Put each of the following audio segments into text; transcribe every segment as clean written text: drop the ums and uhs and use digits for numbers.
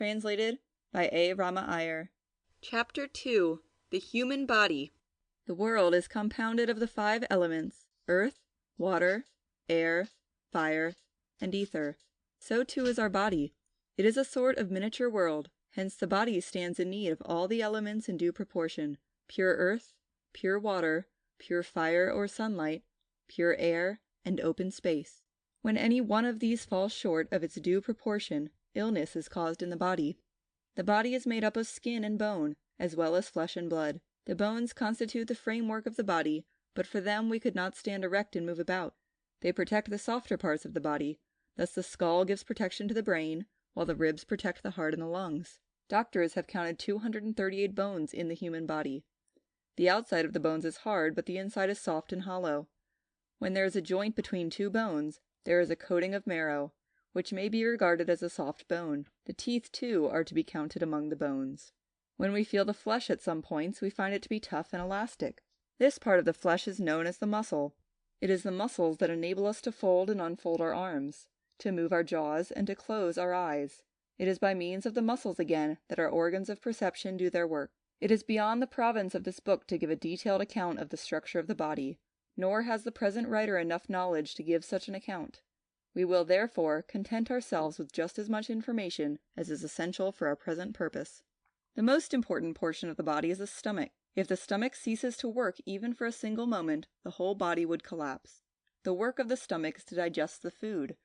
Translated by A. Rama Iyer. Chapter 2. The Human Body. The world is compounded of the 5 elements: earth, water, air, fire, and ether. So too is our body. It is a sort of miniature world, hence the body stands in need of all the elements in due proportion: pure earth, pure water, pure fire or sunlight, pure air, and open space. When any one of these falls short of its due proportion, illness is caused in the body. The body is made up of skin and bone, as well as flesh and blood. The bones constitute the framework of the body, but for them we could not stand erect and move about. They protect the softer parts of the body. Thus the skull gives protection to the brain, while the ribs protect the heart and the lungs. Doctors have counted 238 bones in the human body. The outside of the bones is hard, but the inside is soft and hollow. When there is a joint between 2 bones, there is a coating of marrow, which may be regarded as a soft bone. The teeth, too, are to be counted among the bones. When we feel the flesh at some points, we find it to be tough and elastic. This part of the flesh is known as the muscle. It is the muscles that enable us to fold and unfold our arms, to move our jaws, and to close our eyes. It is by means of the muscles again that our organs of perception do their work. It is beyond the province of this book to give a detailed account of the structure of the body, nor has the present writer enough knowledge to give such an account. We will, therefore, content ourselves with just as much information as is essential for our present purpose. The most important portion of the body is the stomach. If the stomach ceases to work even for a single moment, the whole body would collapse. The work of the stomach is to digest the food,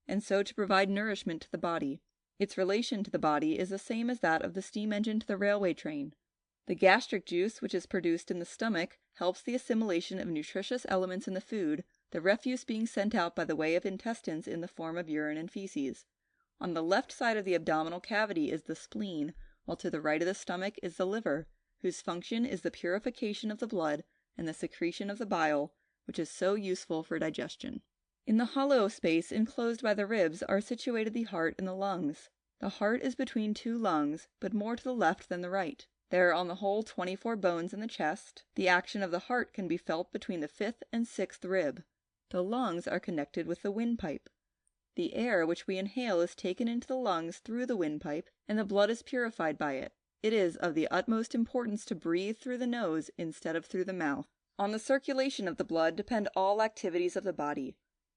and so to provide nourishment to the body. Its relation to the body is the same as that of the steam engine to the railway train. The gastric juice which is produced in the stomach helps the assimilation of nutritious elements in the food, the refuse being sent out by the way of intestines in the form of urine and feces. On the left side of the abdominal cavity is the spleen, while to the right of the stomach is the liver, whose function is the purification of the blood and the secretion of the bile, which is so useful for digestion. In the hollow space enclosed by the ribs are situated the heart and the lungs. The heart is between 2 lungs, but more to the left than the right. There are on the whole 24 bones in the chest. The action of the heart can be felt between the 5th and 6th rib. The lungs are connected with the windpipe. The air which we inhale is taken into the lungs through the windpipe, and the blood is purified by it. It is of the utmost importance to breathe through the nose instead of through the mouth. On the circulation of the blood depend all activities of the body.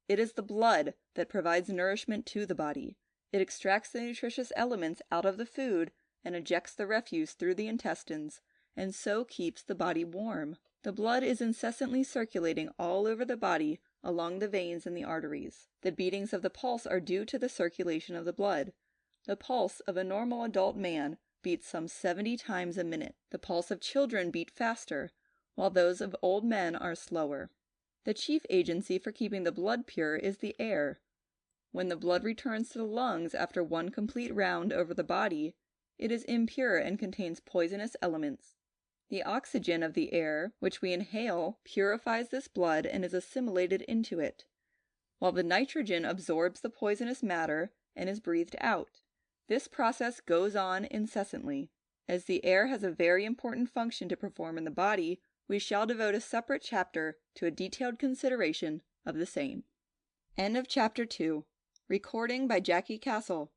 It is the blood that provides nourishment to the body. It extracts the nutritious elements out of the food and ejects the refuse through the intestines, and so keeps the body warm. The blood is incessantly circulating all over the body along the veins and the arteries. The beatings of the pulse are due to the circulation of the blood. The pulse of a normal adult man beats some 70 times a minute. The pulse of children beat faster, while those of old men are slower. The chief agency for keeping the blood pure is the air. When the blood returns to the lungs after one complete round over the body, it is impure and contains poisonous elements. The oxygen of the air, which we inhale, purifies this blood and is assimilated into it, while the nitrogen absorbs the poisonous matter and is breathed out. This process goes on incessantly. As the air has a very important function to perform in the body, we shall devote a separate chapter to a detailed consideration of the same. End of Chapter 2. Recording by Jackie Castle.